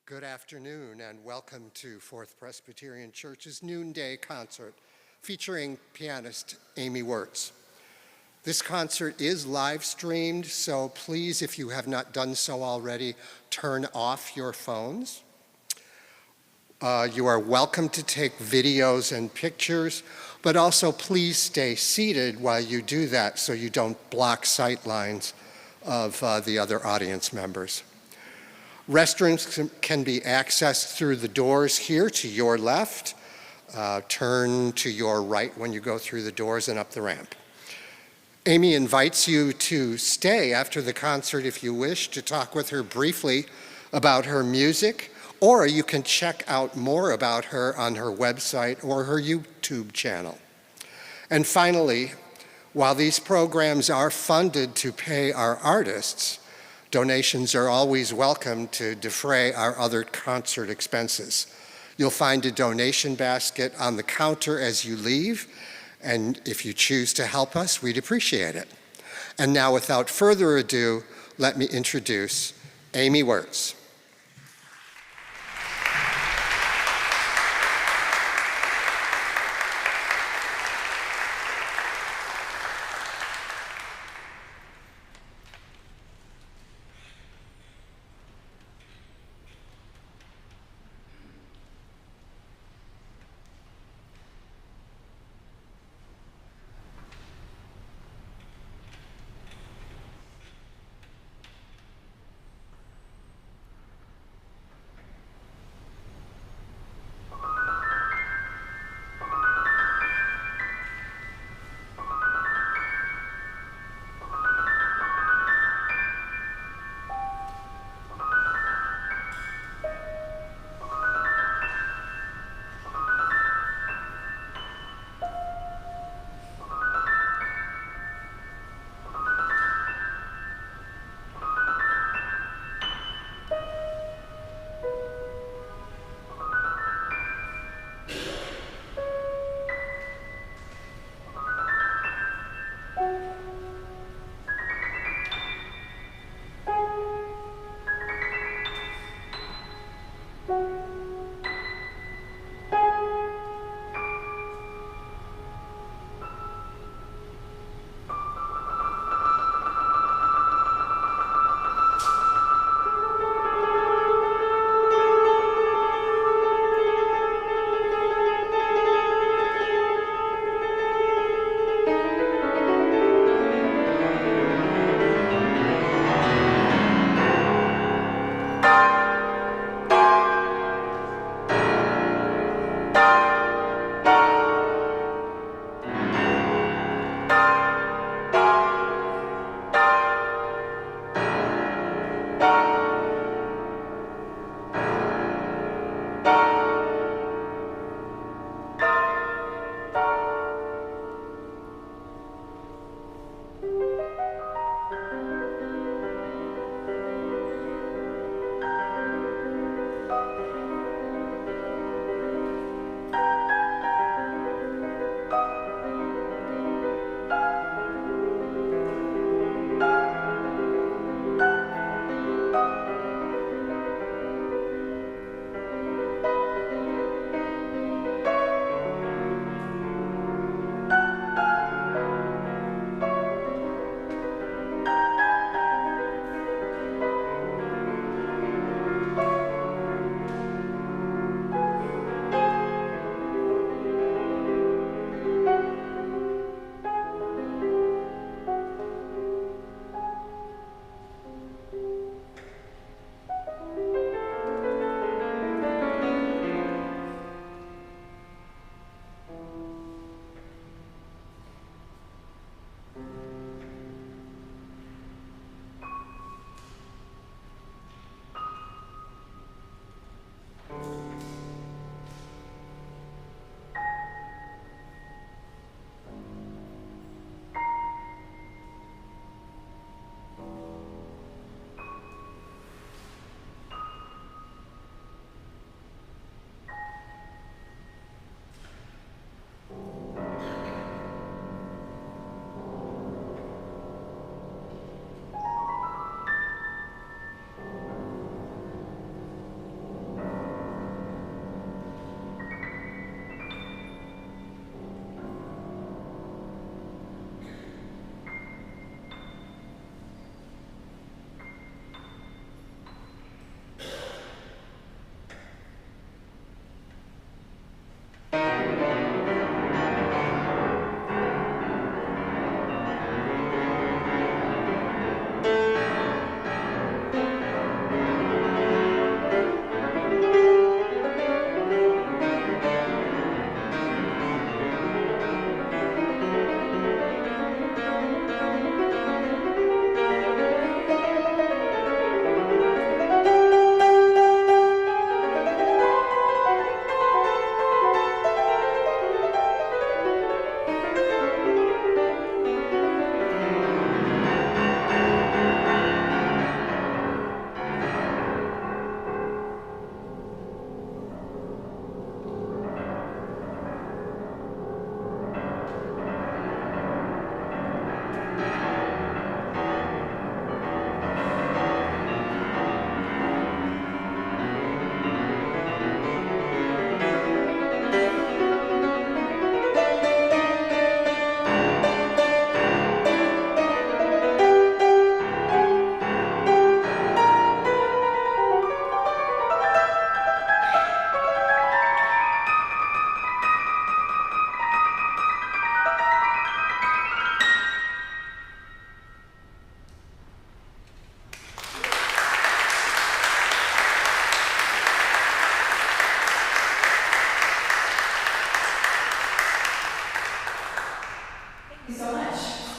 Good afternoon and welcome to Fourth Presbyterian Church's Noonday Concert featuring pianist Amy Wurtz. This concert is live streamed, so please, if you have not done so already, turn off your phones. You are welcome to take videos and pictures, but also please stay seated while you do that so you don't block sight lines of the other audience members. Restrooms can be accessed through the doors here to your left. Turn to your right when you go through the doors and up the ramp. Amy invites you to stay after the concert if you wish to talk with her briefly about her music, or you can check out more about her on her website or her YouTube channel. And finally, while these programs are funded to pay our artists, donations are always welcome to defray our other concert expenses. You'll find a donation basket on the counter as you leave, and if you choose to help us, we'd appreciate it. And now, without further ado, let me introduce Amy Wurtz.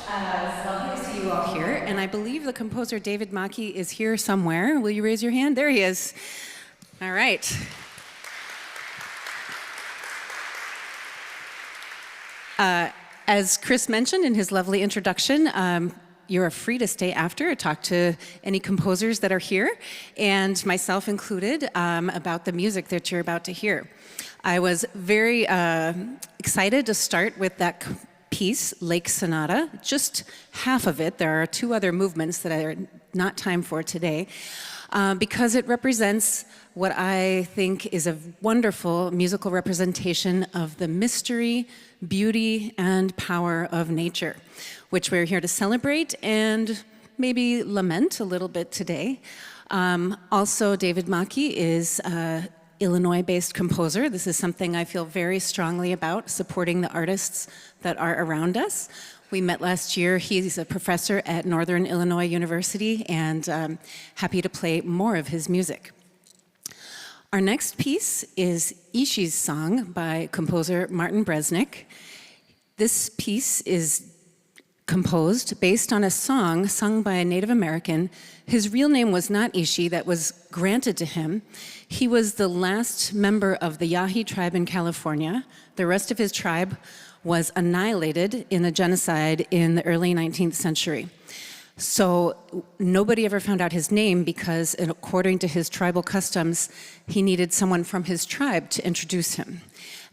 It's lovely to see you all here, and I believe the composer David Maki is here somewhere. Will you raise your hand? There he is. All right. As Chris mentioned in his lovely introduction, you're free to stay after and talk to any composers that are here, and myself included, about the music that you're about to hear. I was very excited to start with that piece, Lake Sonata, just half of it. There are two other movements that are not time for today, because it represents what I think is a wonderful musical representation of the mystery, beauty, and power of nature, which we're here to celebrate and maybe lament a little bit today. Also, David Maki is an Illinois-based composer. This is something I feel very strongly about, supporting the artists that are around us. We met last year. He's a professor at Northern Illinois University, and happy to play more of his music. Our next piece is Ishi's Song by composer Martin Bresnik. This piece is composed based on a song sung by a Native American. His real name was not Ishi, that was granted to him. He was the last member of the Yahi tribe in California. The rest of his tribe was annihilated in a genocide in the early 19th century. So nobody ever found out his name because, according to his tribal customs, he needed someone from his tribe to introduce him.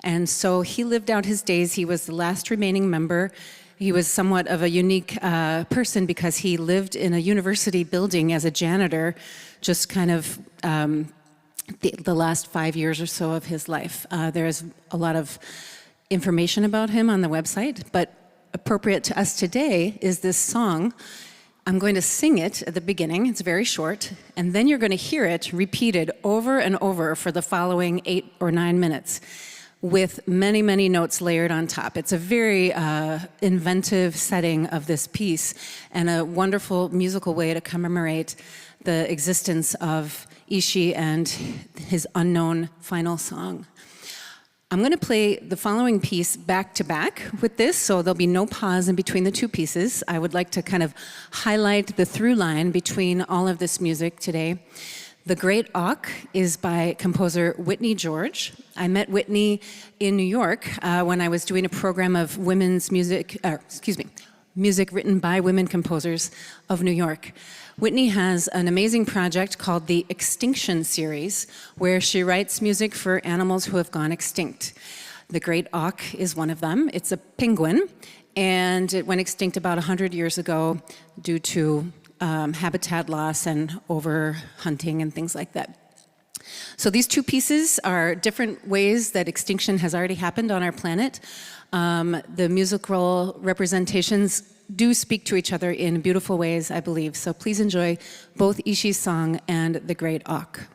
And so he lived out his days. He was the last remaining member. He was somewhat of a unique person because he lived in a university building as a janitor, just kind of the last 5 years or so of his life. There's a lot of information about him on the website, but appropriate to us today is this song. I'm going to sing it at the beginning. It's very short, and then you're going to hear it repeated over and over for the following 8 or 9 minutes with many, many notes layered on top. It's a very inventive setting of this piece and a wonderful musical way to commemorate the existence of Ishi and his unknown final song. I'm going to play the following piece back to back with this, so there'll be no pause in between the two pieces. I would like to kind of highlight the through line between all of this music today. The Great Auk is by composer Whitney George. I met Whitney in New York when I was doing a program of music written by women composers of New York. Whitney has an amazing project called the Extinction Series, where she writes music for animals who have gone extinct. The Great Auk is one of them. It's a penguin, and it went extinct about 100 years ago due to habitat loss and overhunting and things like that. So these two pieces are different ways that extinction has already happened on our planet. The musical representations do speak to each other in beautiful ways, I believe. So please enjoy both Ishi's Song and The Great Auk.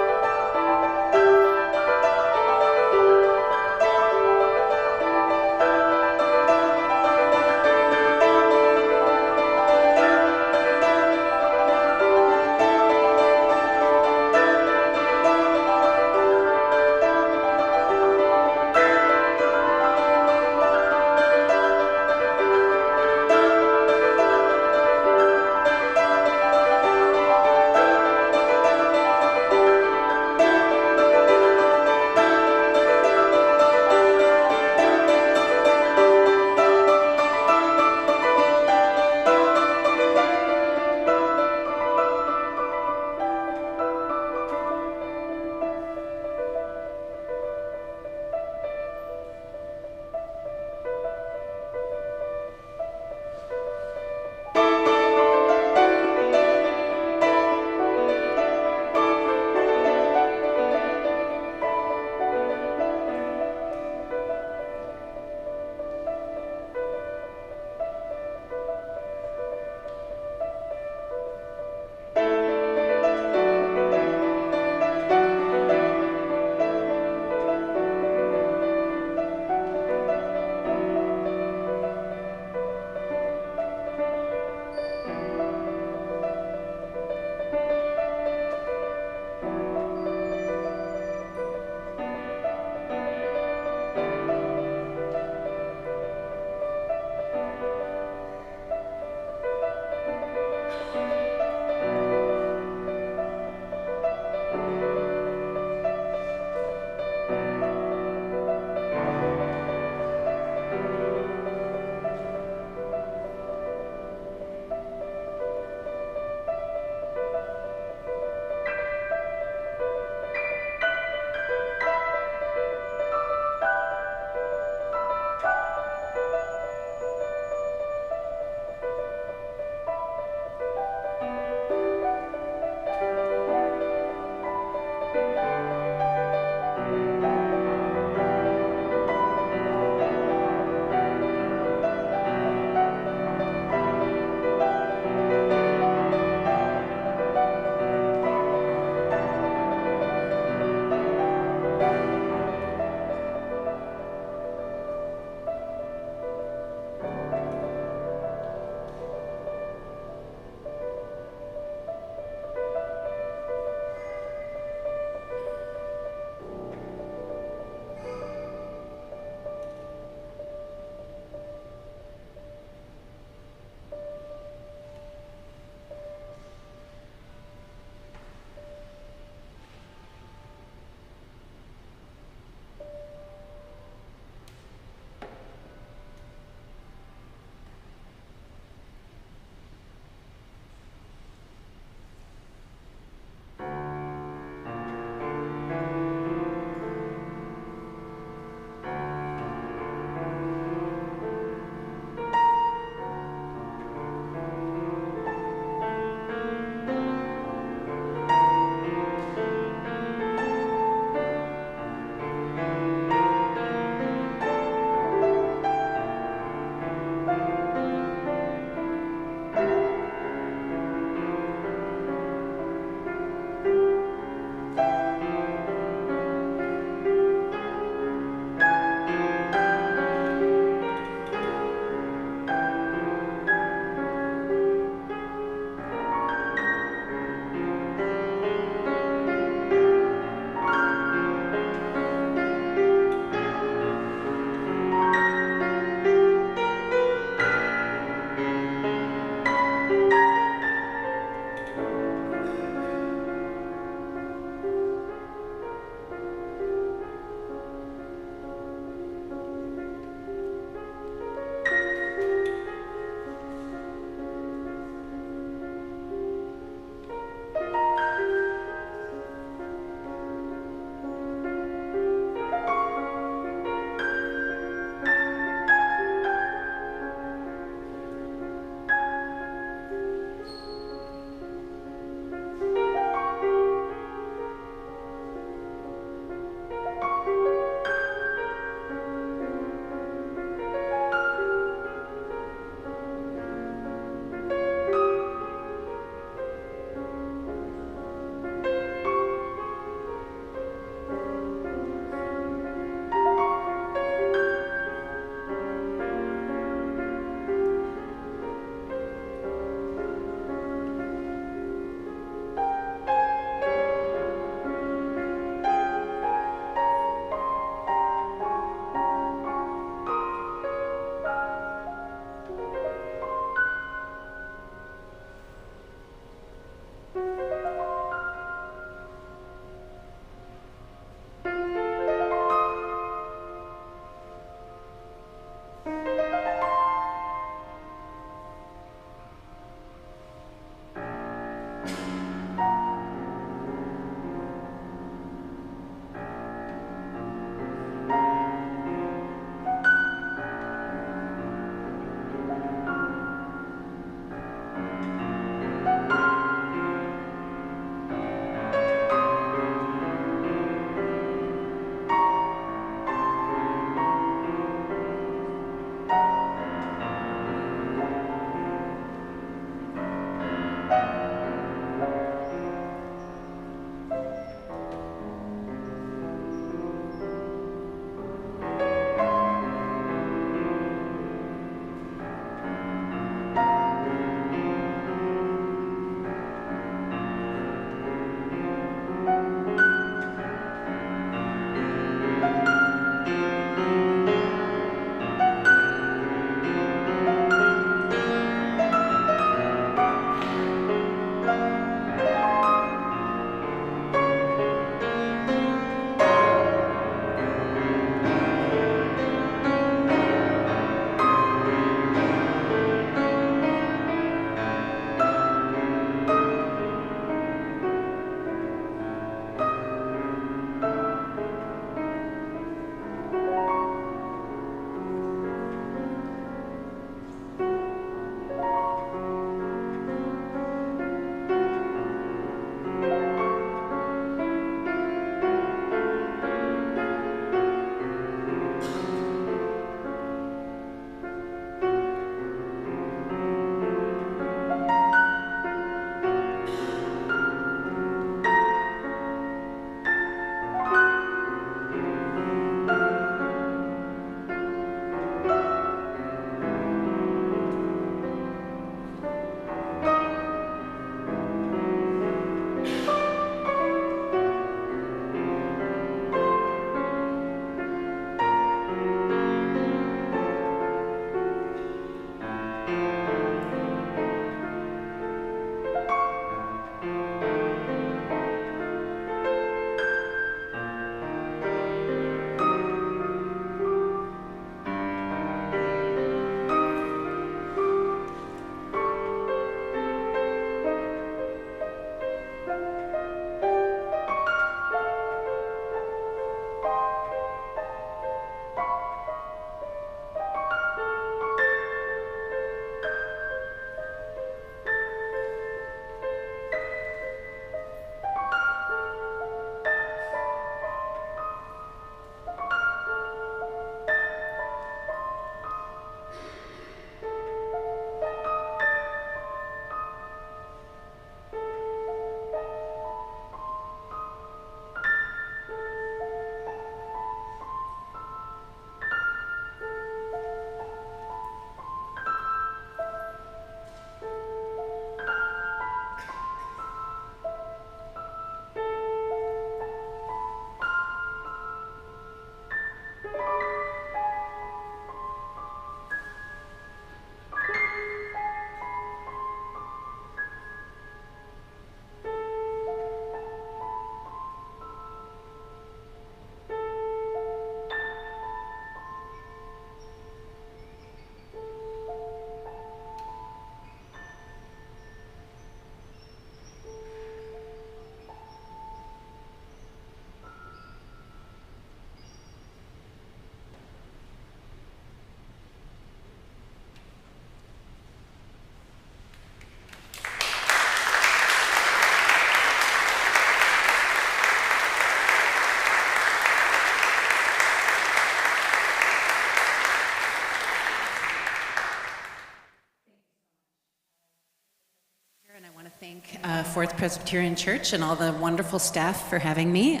thank Fourth Presbyterian Church and all the wonderful staff for having me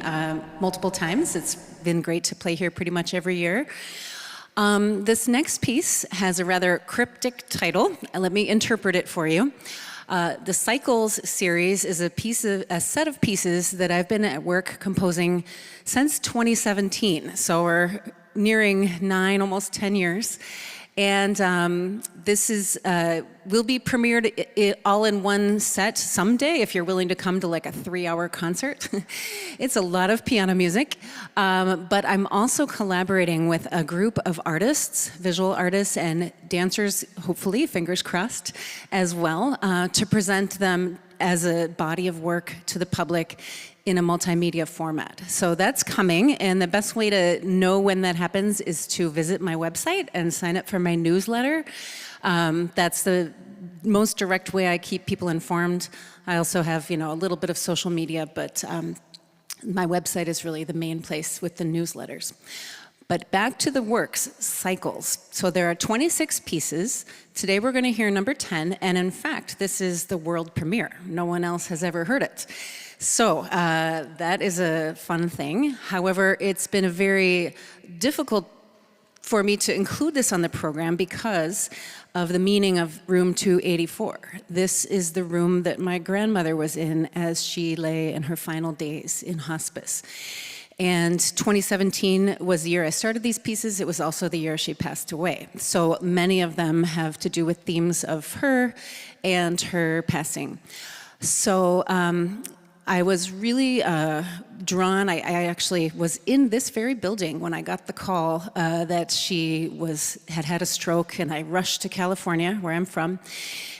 multiple times. It's been great to play here pretty much every year. This next piece has a rather cryptic title. Let me interpret it for you. The Cycles series is a set of pieces that I've been at work composing since 2017. So we're nearing 9, almost 10 years. And this will be premiered all in one set someday if you're willing to come to like a 3-hour concert. It's a lot of piano music. But I'm also collaborating with a group of artists, visual artists and dancers, hopefully, fingers crossed, as well, to present them as a body of work to the public in a multimedia format. So that's coming, and the best way to know when that happens is to visit my website and sign up for my newsletter. That's the most direct way I keep people informed. I also have, a little bit of social media, but my website is really the main place with the newsletters. But back to the works, Cycles. So there are 26 pieces. Today we're going to hear number 10, and in fact, this is the world premiere. No one else has ever heard it. So that is a fun thing. However, it's been a very difficult for me to include this on the program because of the meaning of room 284. This is the room that my grandmother was in as she lay in her final days in hospice. And 2017 was the year I started these pieces. It was also the year she passed away. So many of them have to do with themes of her and her passing. So I was really drawn. I actually was in this very building when I got the call that she had a stroke, and I rushed to California, where I'm from.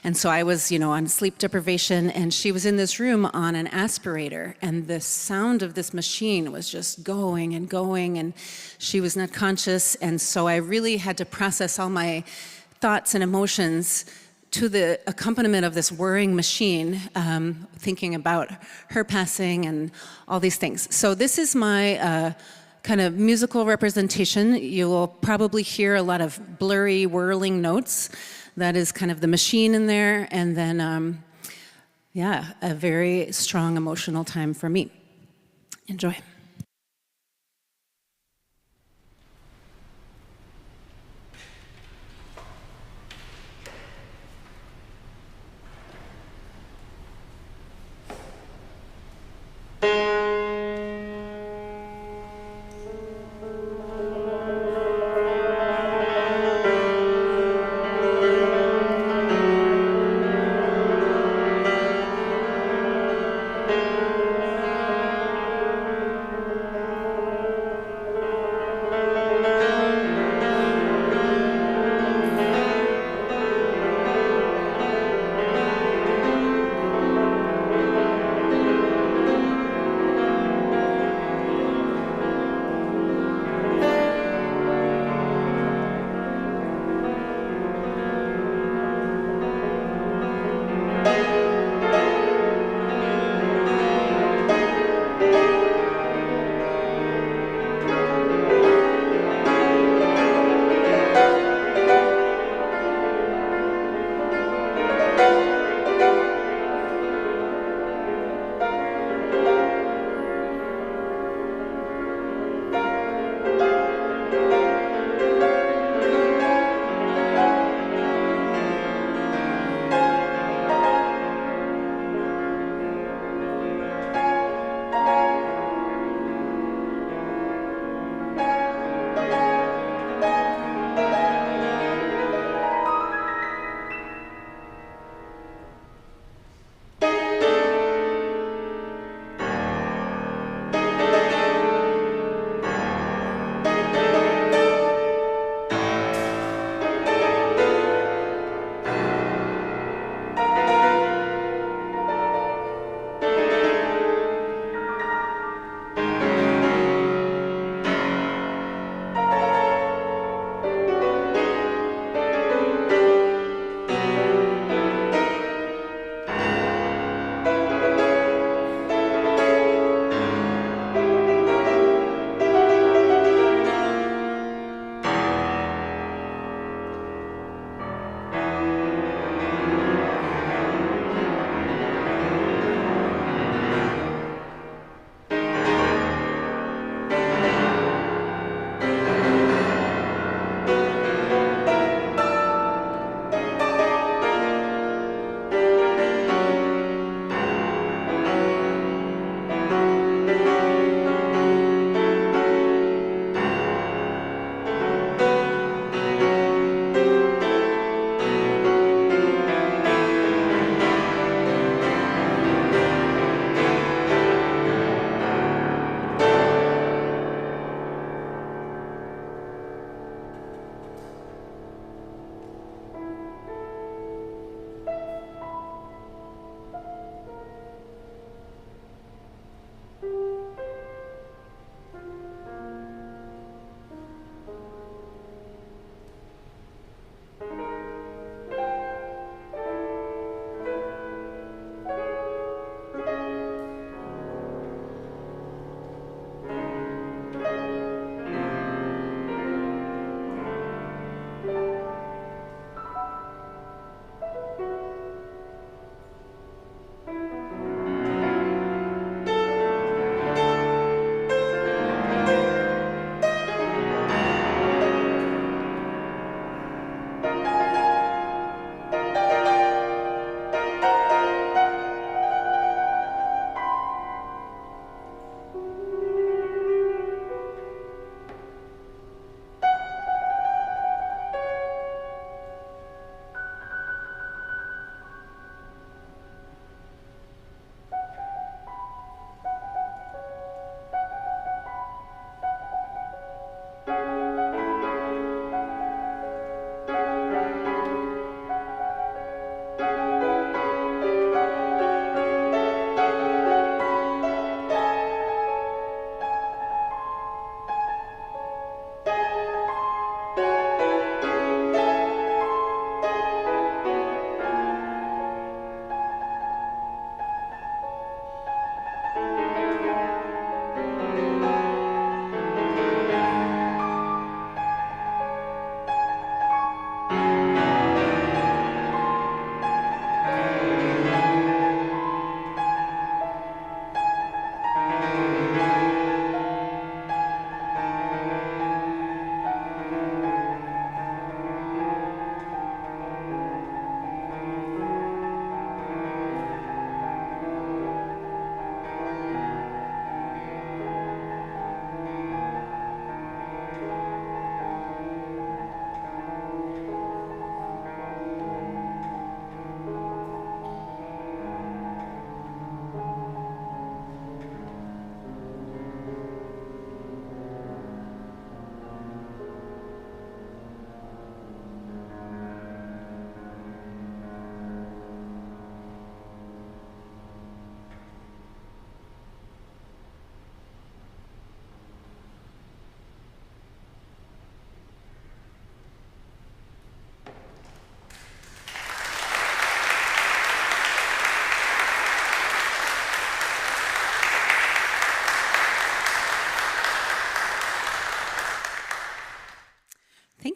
And so I was, on sleep deprivation, and she was in this room on an aspirator, and the sound of this machine was just going and going, and she was not conscious. And so I really had to process all my thoughts and emotions to the accompaniment of this whirring machine, thinking about her passing and all these things. So this is my kind of musical representation. You will probably hear a lot of blurry, whirling notes. That is kind of the machine in there. And then, a very strong emotional time for me. Enjoy.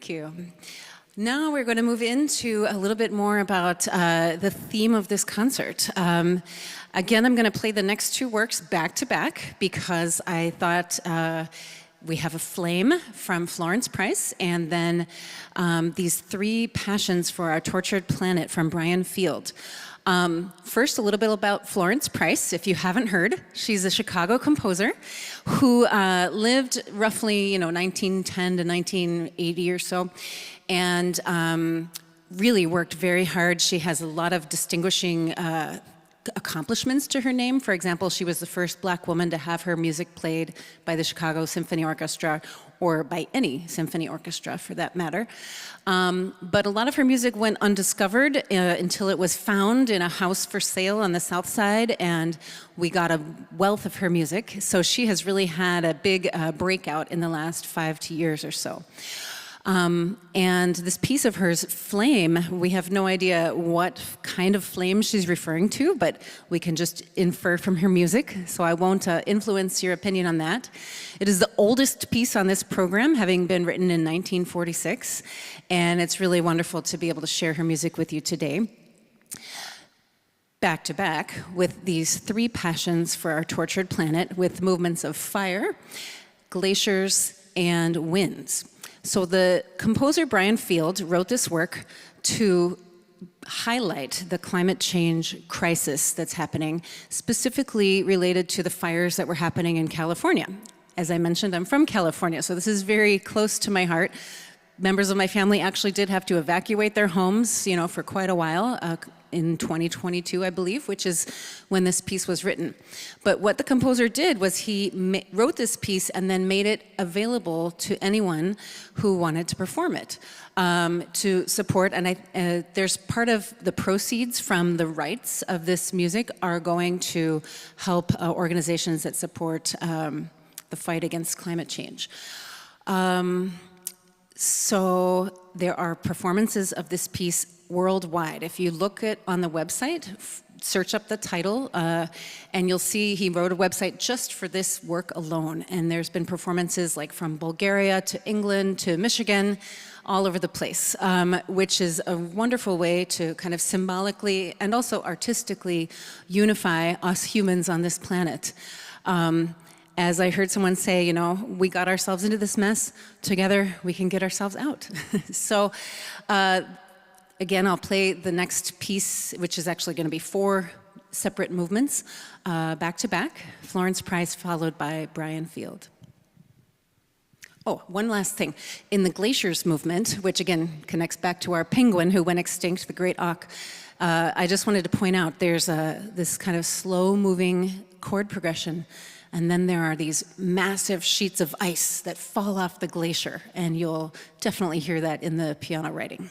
Thank you. Now we're going to move into a little bit more about the theme of this concert. Again, I'm going to play the next two works back to back because I thought we have a Flame from Florence Price, and then these three Passions for Our Tortured Planet from Brian Field. First, a little bit about Florence Price. If you haven't heard, she's a Chicago composer who lived roughly, 1910 to 1980 or so, and really worked very hard. She has a lot of distinguishing accomplishments to her name. For example, she was the first Black woman to have her music played by the Chicago Symphony Orchestra, or by any symphony orchestra for that matter. But a lot of her music went undiscovered until it was found in a house for sale on the South Side, and we got a wealth of her music. So she has really had a big breakout in the last 5 years or so. And this piece of hers, Flame, we have no idea what kind of flame she's referring to, but we can just infer from her music, so I won't influence your opinion on that. It is the oldest piece on this program, having been written in 1946, and it's really wonderful to be able to share her music with you today. Back to back with these three Passions for Our Tortured Planet, with movements of fire, glaciers, and winds. So the composer Brian Field wrote this work to highlight the climate change crisis that's happening, specifically related to the fires that were happening in California. As I mentioned, I'm from California, so this is very close to my heart. Members of my family actually did have to evacuate their homes, for quite a while, in 2022, I believe, which is when this piece was written. But what the composer did was he wrote this piece and then made it available to anyone who wanted to perform it, to support. And there's part of the proceeds from the rights of this music are going to help organizations that support the fight against climate change. So there are performances of this piece worldwide. If you look on the website, search up the title, and you'll see he wrote a website just for this work alone. And there's been performances like from Bulgaria to England to Michigan, all over the place, which is a wonderful way to kind of symbolically and also artistically unify us humans on this planet. As I heard someone say, we got ourselves into this mess, together we can get ourselves out. So again, I'll play the next piece, which is actually going to be 4 separate movements, back to back, Florence Price followed by Brian Field. Oh, one last thing. In the Glaciers movement, which again connects back to our penguin who went extinct, the great auk, I just wanted to point out there's this kind of slow-moving chord progression. And then there are these massive sheets of ice that fall off the glacier, and you'll definitely hear that in the piano writing.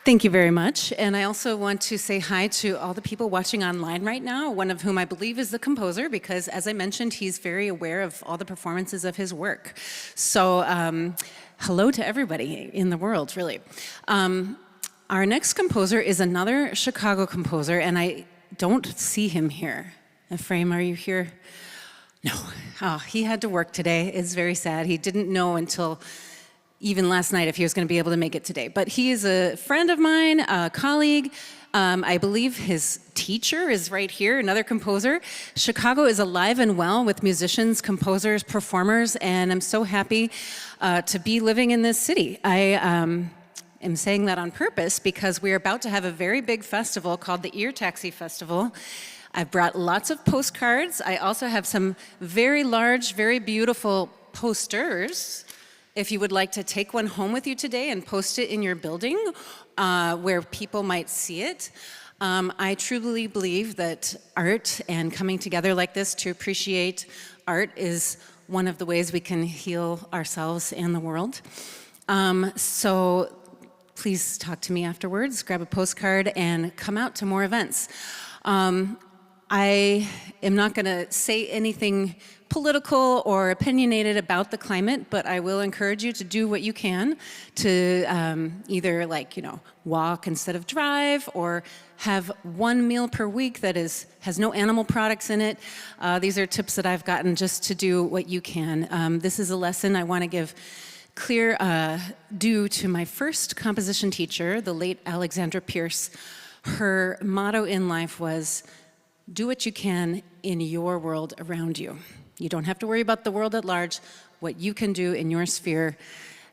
Thank you very much. And I also want to say hi to all the people watching online right now, one of whom I believe is the composer, because as I mentioned, he's very aware of all the performances of his work. So hello to everybody in the world, really. Our next composer is another Chicago composer, and I don't see him here. Ephraim, are you here? No. Oh, he had to work today. It's very sad. He didn't know until even last night if he was going to be able to make it today. But he is a friend of mine, a colleague. I believe his teacher is right here, another composer. Chicago is alive and well with musicians, composers, performers, and I'm so happy to be living in this city. I am saying that on purpose because we're about to have a very big festival called the Ear Taxi Festival. I've brought lots of postcards. I also have some very large, very beautiful posters. If you would like to take one home with you today and post it in your building where people might see it. I truly believe that art and coming together like this to appreciate art is one of the ways we can heal ourselves and the world. So please talk to me afterwards, grab a postcard, and come out to more events. I am not going to say anything political or opinionated about the climate, but I will encourage you to do what you can to either walk instead of drive, or have one meal per week that has no animal products in it. These are tips that I've gotten just to do what you can. This is a lesson I want to give clear due to my first composition teacher, the late Alexandra Pierce. Her motto in life was, do what you can in your world around you. You don't have to worry about the world at large. What you can do in your sphere,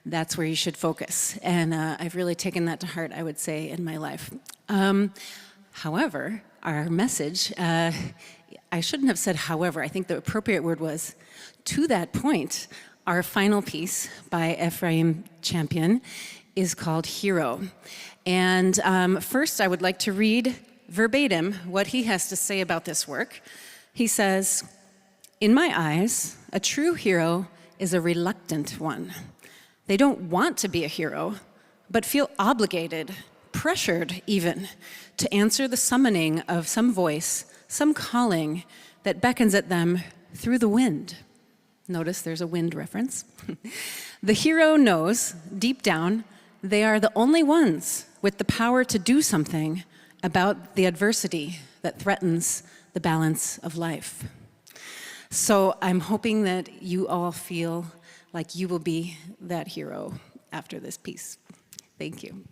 that's where you should focus. And I've really taken that to heart, I would say, in my life. However, our message, I shouldn't have said however. I think the appropriate word was, to that point, our final piece by Ephraim Champion is called Hero. And first, I would like to read verbatim what he has to say about this work. He says, "In my eyes, a true hero is a reluctant one. They don't want to be a hero, but feel obligated, pressured even, to answer the summoning of some voice, some calling that beckons at them through the wind." Notice there's a wind reference. The hero knows, deep down, they are the only ones with the power to do something about the adversity that threatens the balance of life. So I'm hoping that you all feel like you will be that hero after this piece. Thank you.